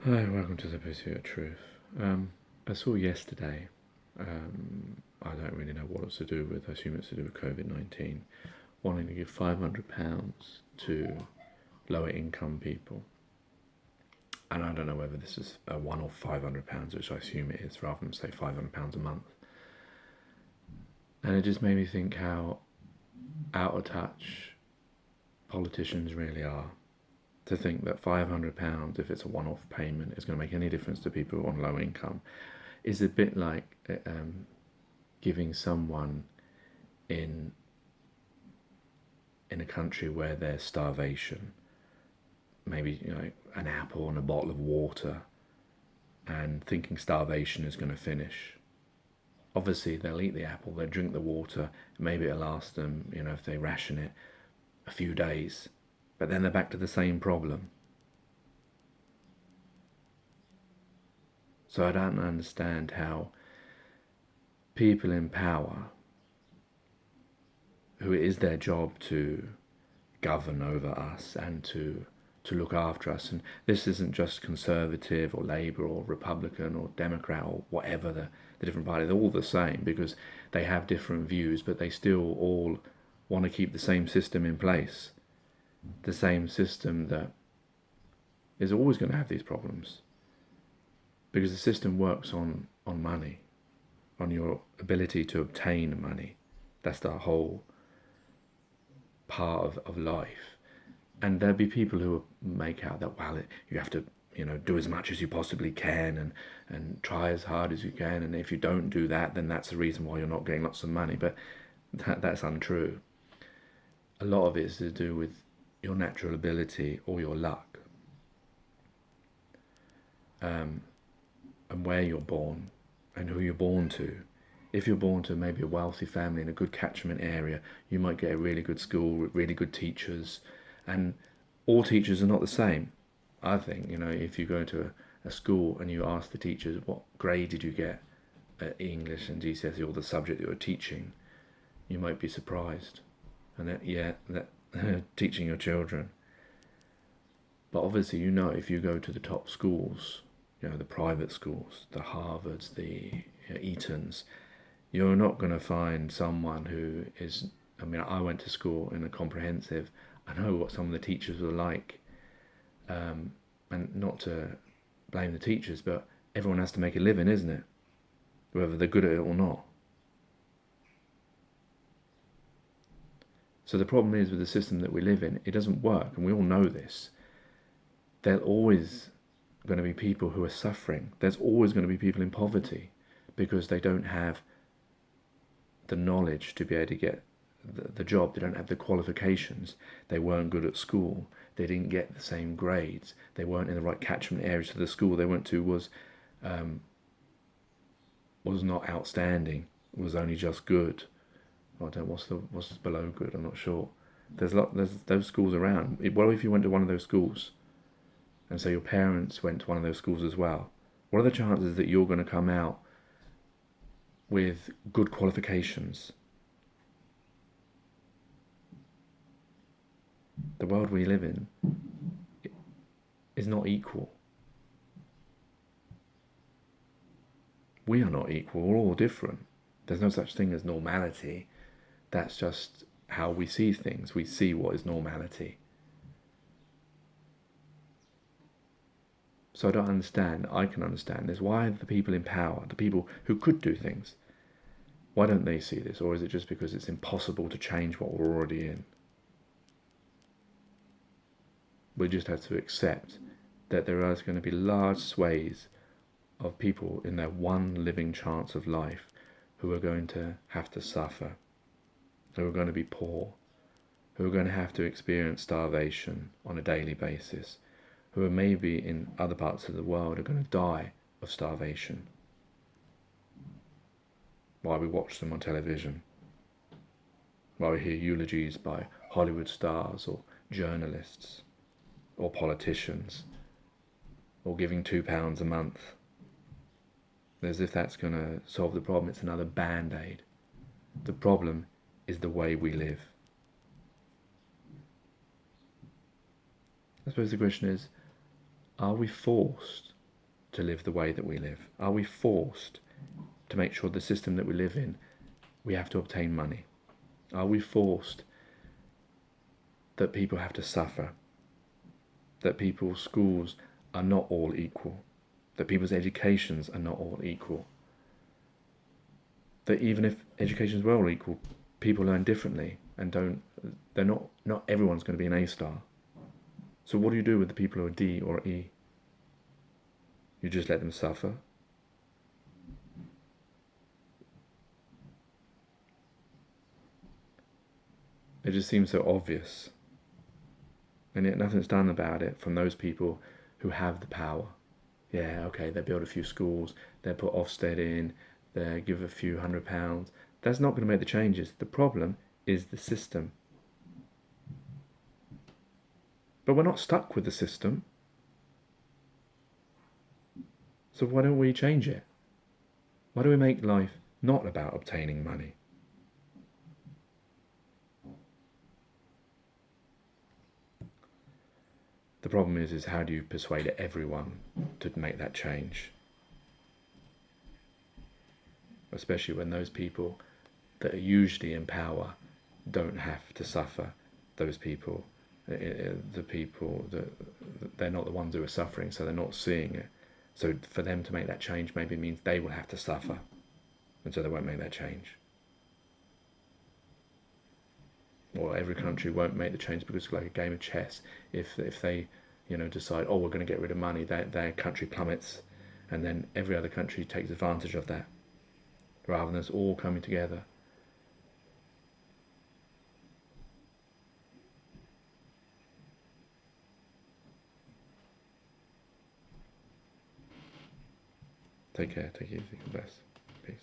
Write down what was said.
Hi, welcome to the Pursuit of Truth. I saw yesterday, I don't really know what it's to do with, I assume it's to do with COVID-19, wanting to give £500 to lower income people. And I don't know whether this is a one-off £500, which I assume it is, rather than say £500 a month. And it just made me think how out of touch politicians really are. To think that £500, if it's a one-off payment, is going to make any difference to people on low income is a bit like giving someone in a country where there's starvation, maybe an apple and a bottle of water, and thinking starvation is going to finish. Obviously, they'll eat the apple, they'll drink the water, maybe it'll last them, if they ration it, a few days, but then they're back to the same problem. So I don't understand how people in power, who it is their job to govern over us and to look after us, and this isn't just Conservative or Labour or Republican or Democrat or whatever the different parties, they're all the same because they have different views, but they still all want to keep the same system in place, the same system that is always going to have these problems, because the system works on money, on your ability to obtain money. That's the whole part of life. And there'll be people who make out that, well, you have to do as much as you possibly can and try as hard as you can, and if you don't do that, then that's the reason why you're not getting lots of money. But that's untrue. A lot of it is to do with your natural ability or your luck, and where you're born and who you're born to. If you're born to maybe a wealthy family in a good catchment area, you might get a really good school with really good teachers, and all teachers are not the same. I think, if you go to a school and you ask the teachers, what grade did you get at English and GCSE or the subject that you're teaching, you might be surprised. And that teaching your children. But obviously, if you go to the top schools, the private schools, the Harvards, the Eatons, you're not going to find someone who is. I went to school in a comprehensive. I know what some of the teachers were like, and not to blame the teachers, but everyone has to make a living, isn't it? Whether they're good at it or not. So the problem is with the system that we live in, it doesn't work, and we all know this. There's always going to be people who are suffering. There's always going to be people in poverty because they don't have the knowledge to be able to get the job. They don't have the qualifications. They weren't good at school. They didn't get the same grades. They weren't in the right catchment area. So the school they went to was not outstanding. It was only just good. I don't know what's below good. I'm not sure. There's those schools around. What if you went to one of those schools, and so your parents went to one of those schools as well? What are the chances that you're going to come out with good qualifications? The world we live in is not equal. We are not equal. We're all different. There's no such thing as normality. That's just how we see things. We see what is normality. So I don't understand. I can understand this. Why the people in power, the people who could do things, why don't they see this? Or is it just because it's impossible to change what we're already in? We just have to accept that there is going to be large swathes of people in their one living chance of life who are going to have to suffer, who are going to be poor, who are going to have to experience starvation on a daily basis, who are maybe in other parts of the world are going to die of starvation while we watch them on television, while we hear eulogies by Hollywood stars or journalists or politicians, or giving £2 a month, as if that's going to solve the problem. It's another band-aid. The problem is the way we live. I suppose the question is, are we forced to live the way that we live? Are we forced to make sure the system that we live in, we have to obtain money? Are we forced that people have to suffer? That people's schools are not all equal? That people's educations are not all equal? That even if educations were all equal, people learn differently and not everyone's going to be an A star. So what do you do with the people who are D or E? You just let them suffer? It just seems so obvious. And yet nothing's done about it from those people who have the power. Yeah, okay, they build a few schools, they put Ofsted in, they give a few £100. That's not going to make the changes. The problem is the system. But we're not stuck with the system. So why don't we change it? Why do we make life not about obtaining money? The problem is how do you persuade everyone to make that change? Especially when those people that are usually in power don't have to suffer. Those people, the people that they're not the ones who are suffering, so they're not seeing it. So for them to make that change maybe means they will have to suffer, and so they won't make that change. Or every country won't make the change because it's like a game of chess. If they, decide, oh, we're going to get rid of money, their country plummets, and then every other country takes advantage of that, rather than us all coming together. Take care, take it easy, all the best. Peace.